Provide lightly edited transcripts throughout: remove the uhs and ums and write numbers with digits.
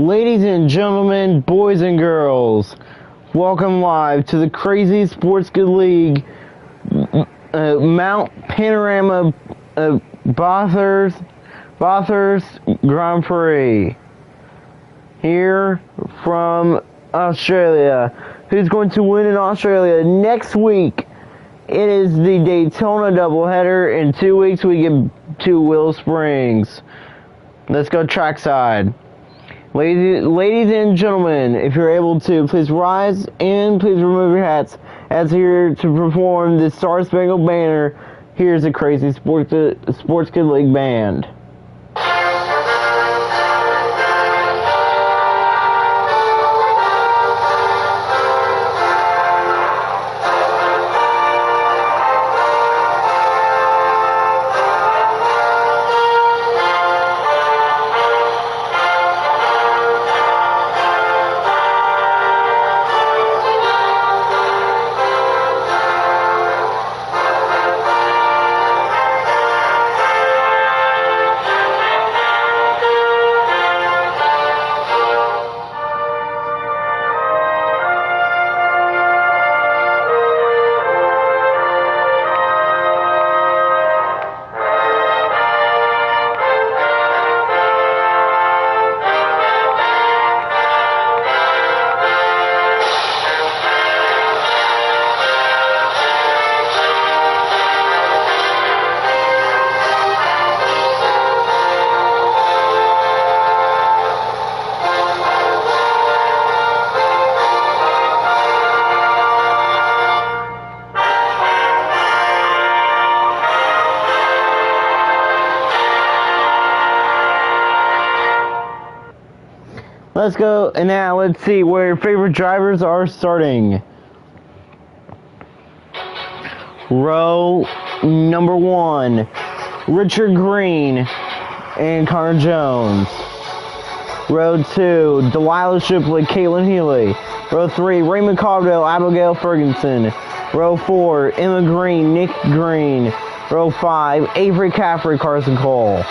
Ladies and gentlemen, boys and girls, welcome live to the Crazy Sports Good League Mount Panorama Bathurst Grand Prix. Here from Australia. Who's going to win in Australia next week? It is the Daytona doubleheader. In 2 weeks, we get to Willow Springs. Let's go trackside. Ladies and gentlemen, if you're able to, please rise and please remove your hats. As here to perform the Star Spangled Banner, here's the Crazy Sports Good League Band. Let's go, and now let's see where your favorite drivers are starting. Row number 1, Richard Green and Connor Jones. Row 2, Delilah Shipley, Caitlin Healy. Row 3, Raymond Caldwell, Abigail Ferguson. Row 4, Emma Green, Nick Green. Row 5, Avery Caffrey, Carson Cole.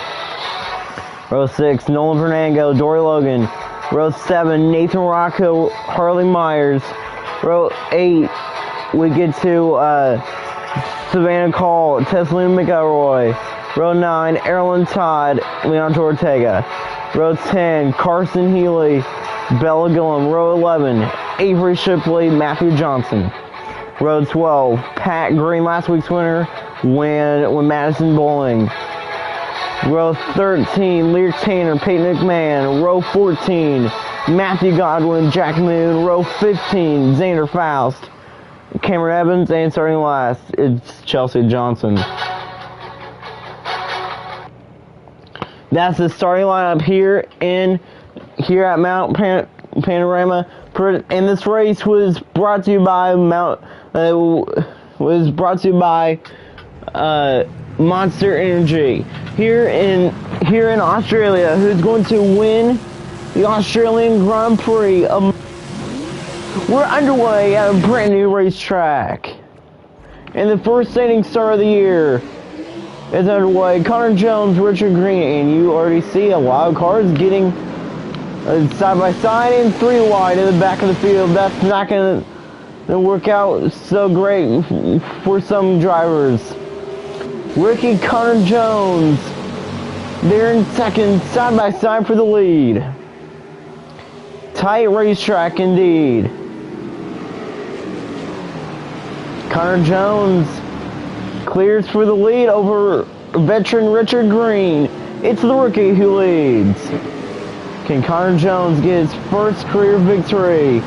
Row 6, Nolan Fernando, Dory Logan. Row 7, Nathan Rocco, Harley Myers. Row 8, we get to Savannah Call, Tessalina McElroy. Row 9, Erlen Todd, Leon Ortega. Row 10, Carson Healy, Bella Gillum. Row 11, Avery Shipley, Matthew Johnson. Row 12, Pat Green, last week's winner, when Madison Bowling. Row 13, Lear Tanner, Peyton McMahon. Row 14, Matthew Godwin, Jack Moon. Row 15, Xander Faust, Cameron Evans. And starting last, it's Chelsea Johnson. That's the starting lineup here at Mount Panorama. And this race was brought to you by Monster Energy. Here in Australia, who's going to win the Australian Grand Prix? We're underway at a brand new racetrack, and the first standing star of the year is underway. Connor Jones, Richard Green, and you already see a lot of cars getting side by side and 3 wide in the back of the field. That's not going to work out so great for some drivers. Ricky, Connor Jones, they're in second, side by side for the lead. Tight racetrack indeed. Connor Jones clears for the lead over veteran Richard Green. It's the rookie who leads. Can Connor Jones get his first career victory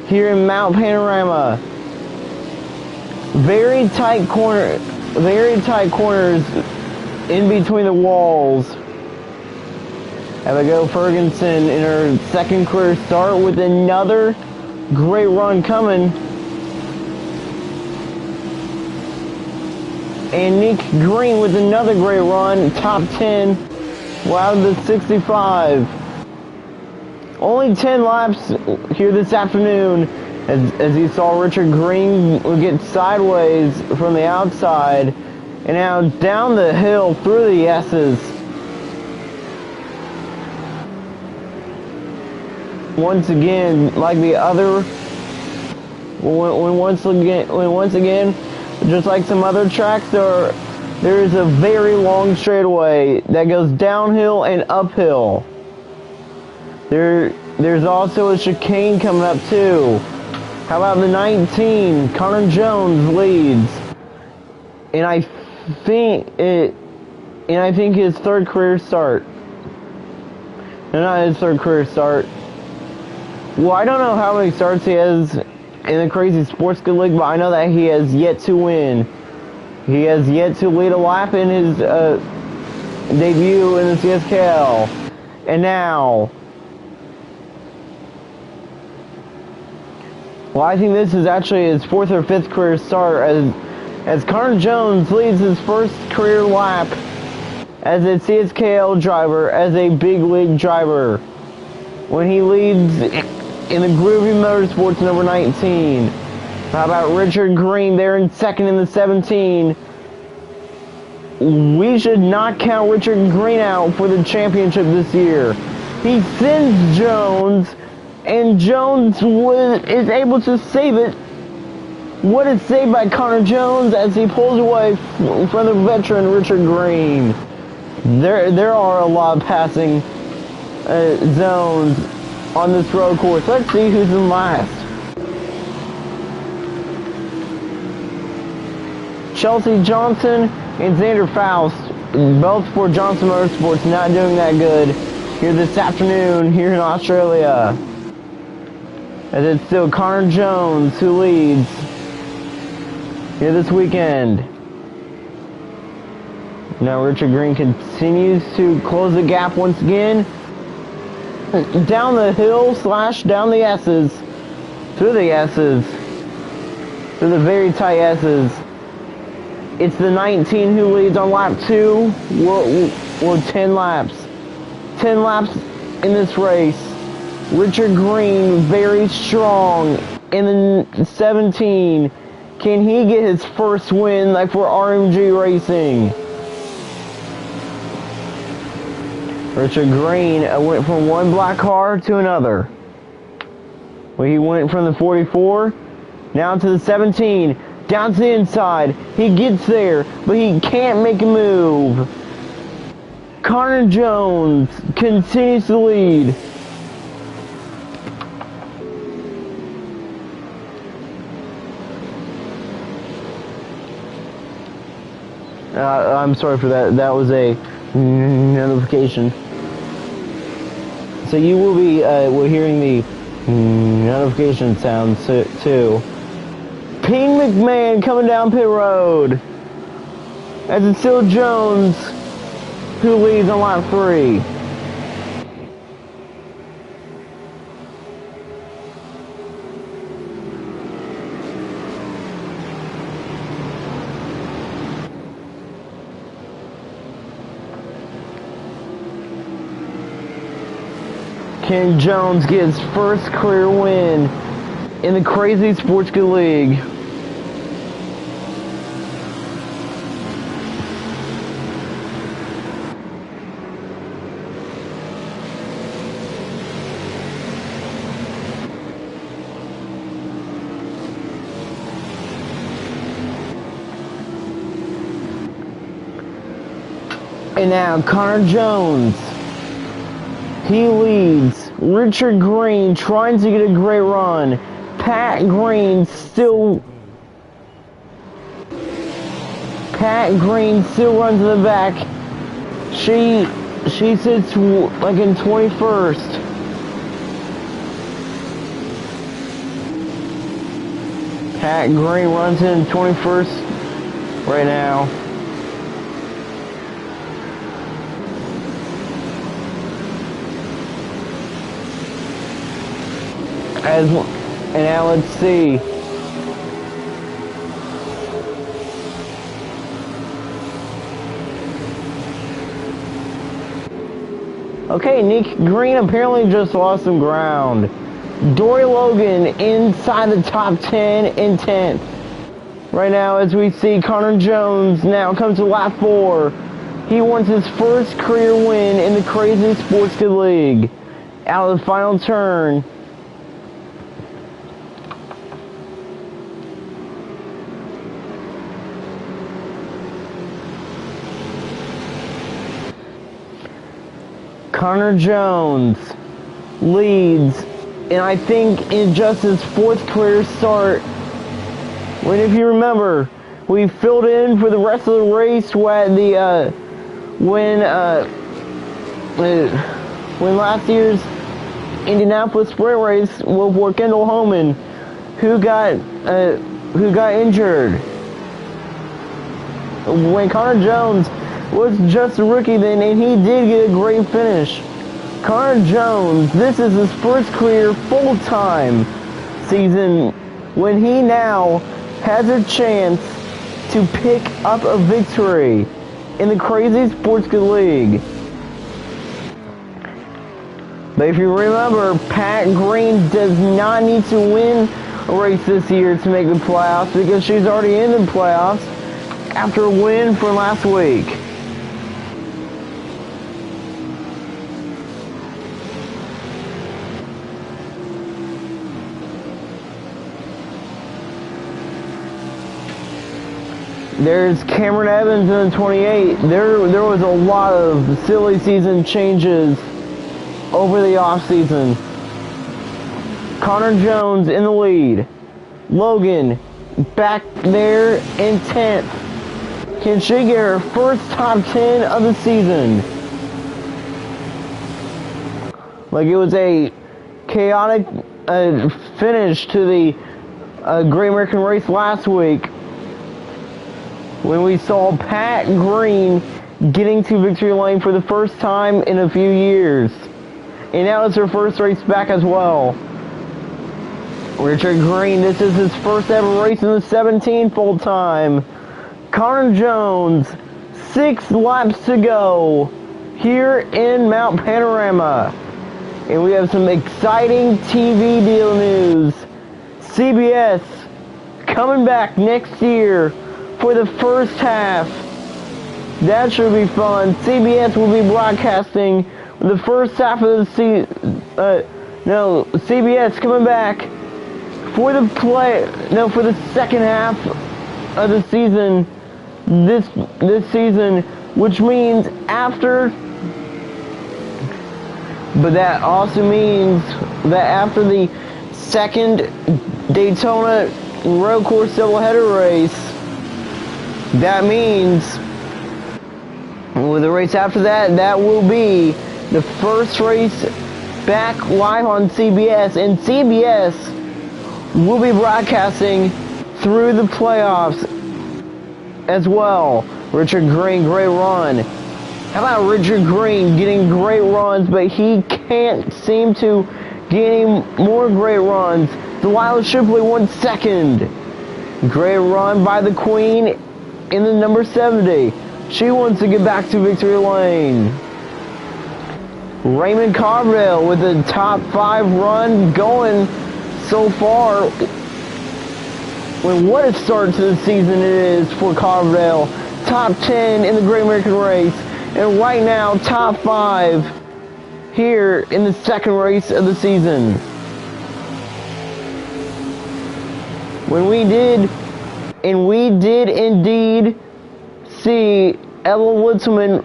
here in Mount Panorama? Very tight corners in between the walls. Abigail Ferguson in her second career start with another great run coming. And Nick Green with another great run, top 10, out of the 65. Only 10 laps here this afternoon as you saw Richard Green get sideways from the outside. And now down the hill through the S's. once again, like the other, once again, just like some other tracks, there is a very long straightaway that goes downhill and uphill. There's also a chicane coming up too. How about the 19? Connor Jones leads, and I think his third career start. No, not his third career start. Well, I don't know how many starts he has in the Crazy Sports Good League, but I know that he has yet to win. He has yet to lead a lap in his debut in the Cskl. And now, well, I think this is actually his fourth or fifth career start as Connor Jones leads his first career lap as a Cskl driver, as a big league driver, when he leads in the Groovy Motorsports number 19. How about Richard Green there in second in the 17? We should not count Richard Green out for the championship this year. He sends Jones, and Jones is able to save it. What is saved by Connor Jones as he pulls away from the veteran Richard Green. There are a lot of passing zones on this road course. Let's see who's in last. Chelsea Johnson and Xander Faust, both for Johnson Motorsports, not doing that good here this afternoon here in Australia. As it's still Connor Jones who leads here this weekend. Now Richard Green continues to close the gap once again. Down the hill / down the S's. Through the S's. Through the very tight S's. It's the 19 who leads on lap 2. We're 10 laps. 10 laps in this race. Richard Green very strong in the 17. Can he get his first win like for RMG Racing? Richard Green went from one black car to another. Well, he went from the 44 down to the 17, down to the inside. He gets there, but he can't make a move. Connor Jones continues to lead. I'm sorry for that. That was a notification. So you will be hearing the notification sounds too. Ping McMahon coming down pit road. As it's still Jones who leads on lap 3. Ken Jones gets first career win in the Crazy Sports Good League. And now Connor Jones. He leads. Richard Green trying to get a great run. Pat Green still runs in the back. She sits like in 21st. Pat Green runs in 21st right now. And now let's see. Okay, Nick Green apparently just lost some ground. Dory Logan inside the top 10 in 10th. Right now as we see Connor Jones now comes to lap 4. He wants his first career win in the Crazy Sports Good League. out of the final turn. Connor Jones leads, and I think in just his 4th career start. When, if you remember, we filled in for the rest of the race when last year's Indianapolis sprint race with Kendall Holman, who got injured. When Connor Jones was just a rookie then, and he did get a great finish. Connor Jones, this is his 1st career full-time season when he now has a chance to pick up a victory in the Crazy Sportsman League. But if you remember, Pat Green does not need to win a race this year to make the playoffs because she's already in the playoffs after a win from last week. There's Cameron Evans in the 28. There was a lot of silly season changes over the offseason. Connor Jones in the lead. Logan back there in 10th. Can she get her first top 10 of the season? Like, it was a chaotic finish to the Great American Race last week, when we saw Pat Green getting to victory lane for the first time in a few years. And now it's her first race back as well. Richard Green, this is his first ever race in the 17 full-time. Connor Jones, 6 laps to go here in Mount Panorama. And we have some exciting TV deal news. CBS coming back next year for the first half. That should be fun. CBS will be broadcasting the first half of the season. CBS coming back for the second half of the season. This season, which means after. But that also means that after the second Daytona Road Course doubleheader race, that means with the race after that, that will be the first race back live on CBS, and CBS will be broadcasting through the playoffs as well. Richard Green, great run. How about Richard Green getting great runs, but he can't seem to get any more great runs. Delilah Shipley won 2nd. Great run by the Queen in the number 70. She wants to get back to victory lane. Raymond Carville with a top 5 run going so far. What a start to the season it is for Carville. Top 10 in the Great American Race. And right now, top 5 here in the second race of the season. We did indeed see Ella Woodsman.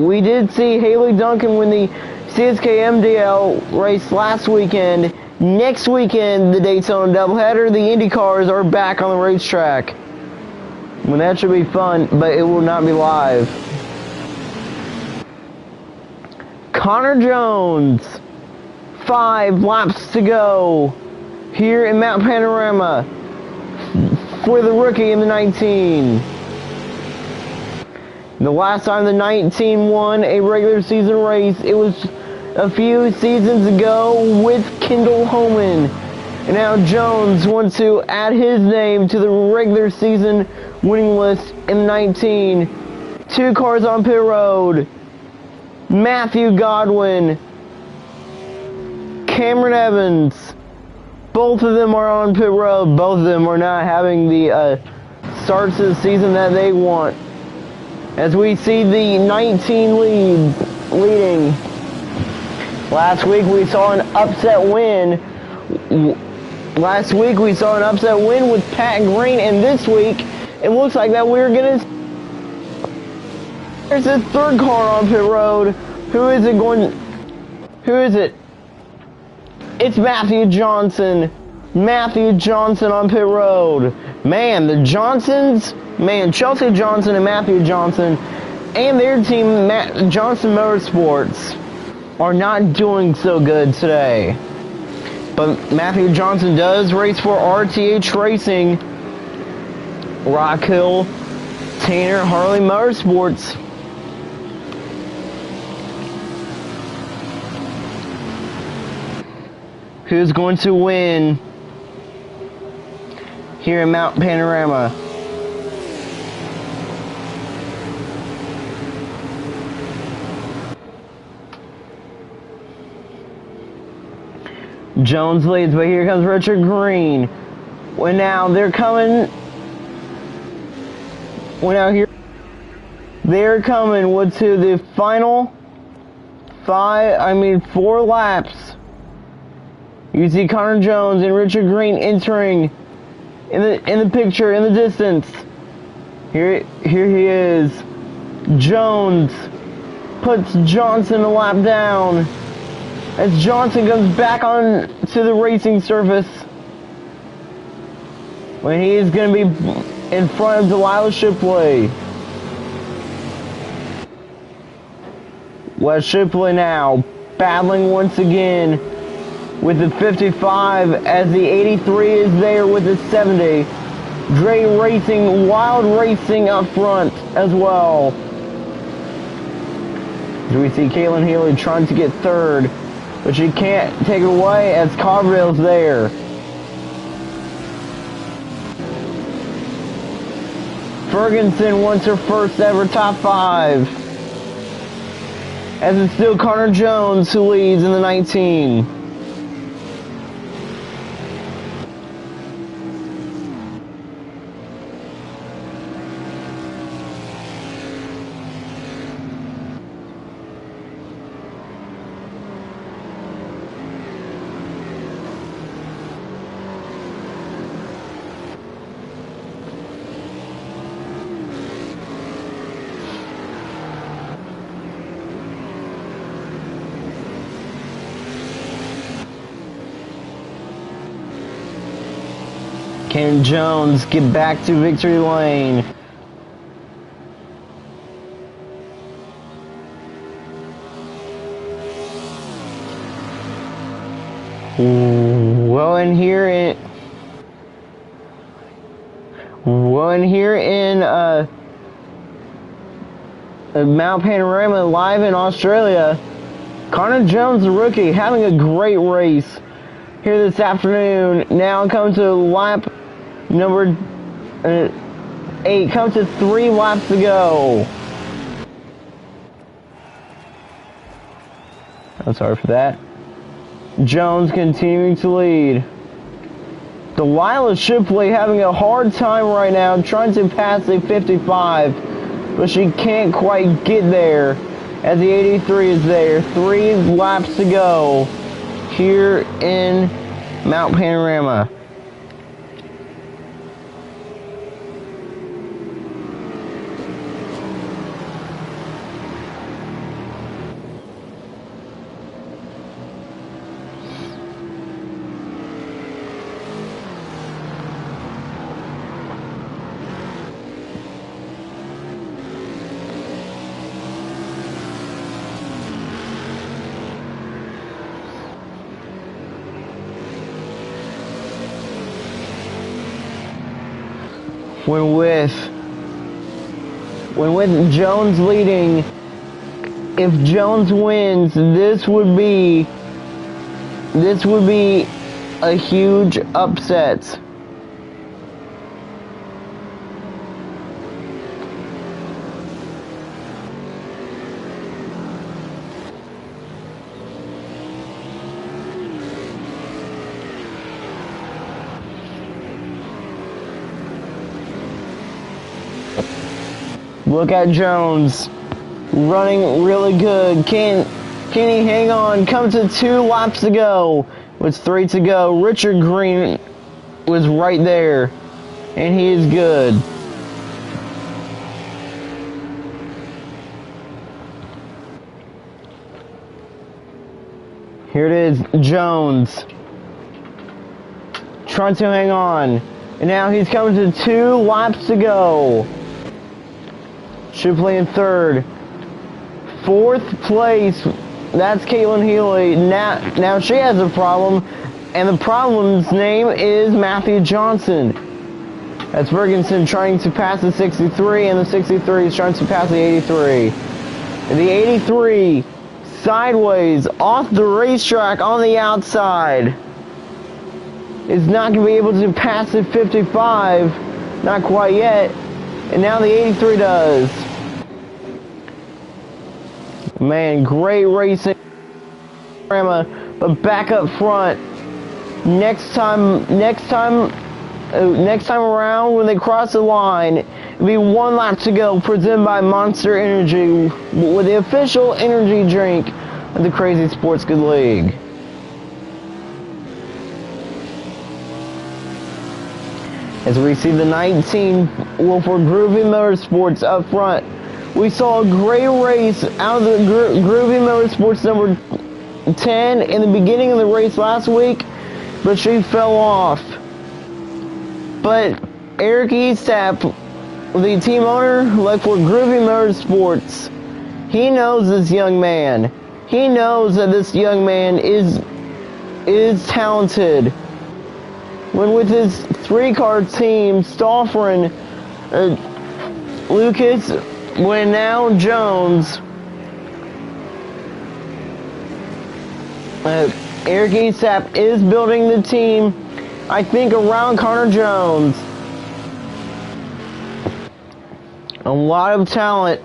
We did see Haley Duncan win the Cskl MDL race last weekend. Next weekend, the Daytona doubleheader, the Indy cars are back on the racetrack. Well, that should be fun, but it will not be live. Connor Jones, 5 laps to go here in Mount Panorama for the rookie in the 19. The last time the 19 won a regular season race, it was a few seasons ago with Kendall Holman. And now Jones wants to add his name to the regular season winning list in the 19. 2 cars on pit road. Matthew Godwin, Cameron Evans, both of them are on pit road. Both of them are not having the starts of the season that they want. As we see the 19 leading Last week we saw an upset win. Last week we saw an upset win with Pat Green, and this week it looks like that we're gonna. There's the third car on pit road. Who is it going? Who is it? It's Matthew Johnson. Matthew Johnson on pit road. Man, the Johnsons, Chelsea Johnson and Matthew Johnson and their team, Johnson Motorsports, are not doing so good today. But Matthew Johnson does race for RTH Racing, Rock Hill, Tanner, Harley Motorsports. Who's going to win here in Mount Panorama? Jones leads, but here comes Richard Green. When now they're coming. They're coming to the final 4 laps. You see Connor Jones and Richard Green entering in the picture in the distance. Here he is. Jones puts Johnson a lap down as Johnson comes back on to the racing surface, when he is going to be in front of Delilah Shipley. Wes Shipley now battling once again with the 55 as the 83 is there with the 70. Dre Racing, Wild Racing up front as well. We see Caitlin Healy trying to get third, but she can't take it away as Carville's there. Ferguson wants her first ever top 5. As it's still Connor Jones who leads in the 19. Can Jones get back to victory lane? Well, in Mount Panorama live in Australia, Connor Jones, the rookie, having a great race here this afternoon. Now comes to lap number 8. Comes to 3 laps to go. I'm sorry for that. Jones continuing to lead. Delilah Shipley having a hard time right now trying to pass the 55, but she can't quite get there as the 83 is there. 3 laps to go here in Mount Panorama. When with Jones leading, if Jones wins, this would be a huge upset. Look at Jones running really good. Can Can he hang on? Comes to 2 laps to go. With 3 to go. Richard Green was right there. And he is good. Here it is, Jones. Trying to hang on. And now he's coming to 2 laps to go. Should play in 3rd. 4th place. That's Caitlin Healy. Now she has a problem. And the problem's name is Matthew Johnson. That's Ferguson trying to pass the 63. And the 63 is trying to pass the 83. And the 83 sideways off the racetrack on the outside. Is not going to be able to pass the 55. Not quite yet. And now the 83 does. Man, great racing. But back up front. Next time around when they cross the line, it'll be 1 lap to go, presented by Monster Energy with the official energy drink of the Crazy Sports Good League. As we see the 19 Wolford Groovy Motorsports up front, we saw a great race out of the Groovy Motorsports number 10 in the beginning of the race last week, but she fell off. But Eric Estap, the team owner, like for Groovy Motorsports, he knows this young man. He knows that this young man is talented. When with his 3-car team, Stoffren, Lucas, when now Jones, Eric Estap is building the team, I think, around Connor Jones. A lot of talent,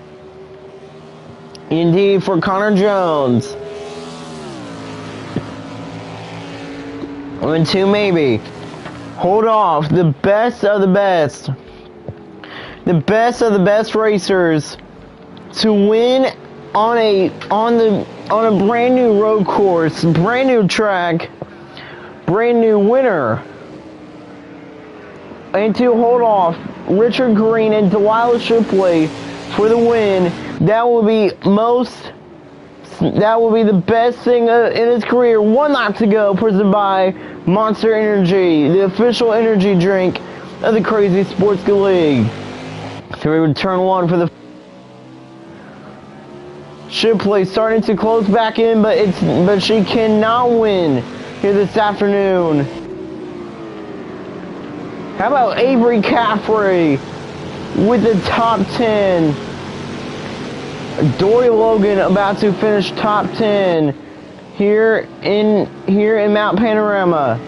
indeed, for Connor Jones. 1, 2, maybe. Hold off. The best of the best. The best of the best racers to win on a brand new road course, brand new track, brand new winner. And to hold off Richard Green and Delilah Shipley for the win. That will be the best thing in his career. 1 lap to go, presented by Monster Energy, the official energy drink of the Crazy Sports Good League. Through turn 1 for the Shipley starting to close back in, but she cannot win here this afternoon. How about Avery Caffrey with the top 10? Dory Logan about to finish top 10 here in Mount Panorama.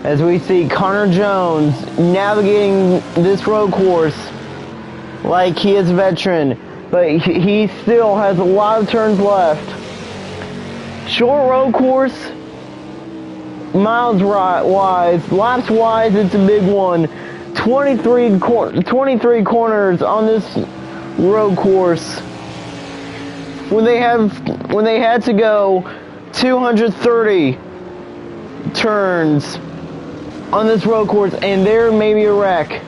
As we see Connor Jones navigating this road course like he is a veteran, but he still has a lot of turns left. Short road course, miles wise, laps wise, it's a big one. 23 corners on this road course. When they had to go 230 turns on this road course, and there may be a wreck.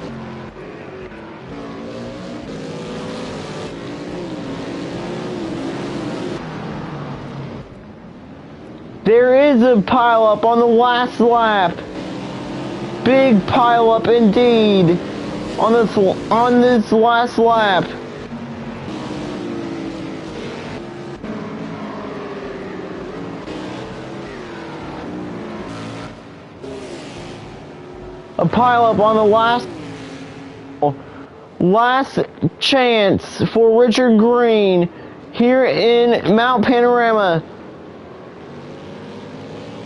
There is a pileup on the last lap. Big pileup indeed on this last lap. A pileup on the last chance for Richard Green here in Mount Panorama.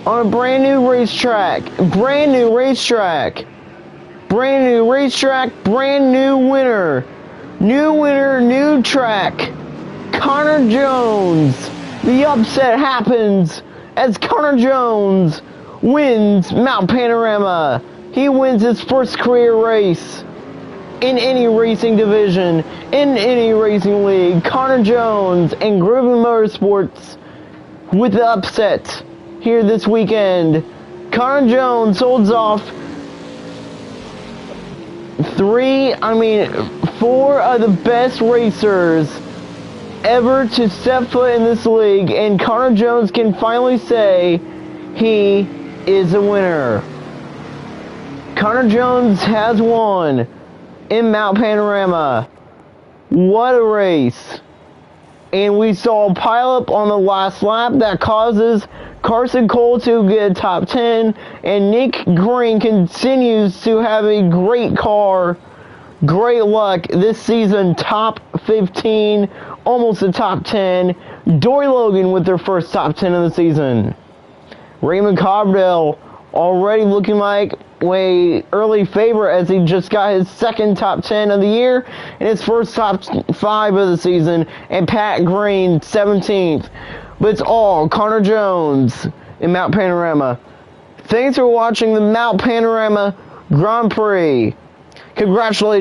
On a brand new racetrack, brand new racetrack, brand new winner, new track, Connor Jones. The upset happens as Connor Jones wins Mount Panorama. He wins his first career race in any racing division, in any racing league. Connor Jones and Groovy Motorsports with the upset here this weekend. Connor Jones holds off four of the best racers ever to step foot in this league, and Connor Jones can finally say he is a winner. Connor Jones has won in Mount Panorama. What a race. And we saw a pileup on the last lap that causes Cskl to get a top 10, and Nick Green continues to have a great car, great luck this season, top 15, almost a top 10. Dory Logan with their first top 10 of the season. Raymond Cobdell already looking like way early favorite as he just got his second top 10 of the year and his first top 5 of the season, and Pat Green 17th. But it's all Connor Jones in Mount Panorama. Thanks for watching the Mount Panorama Grand Prix. Congratulations.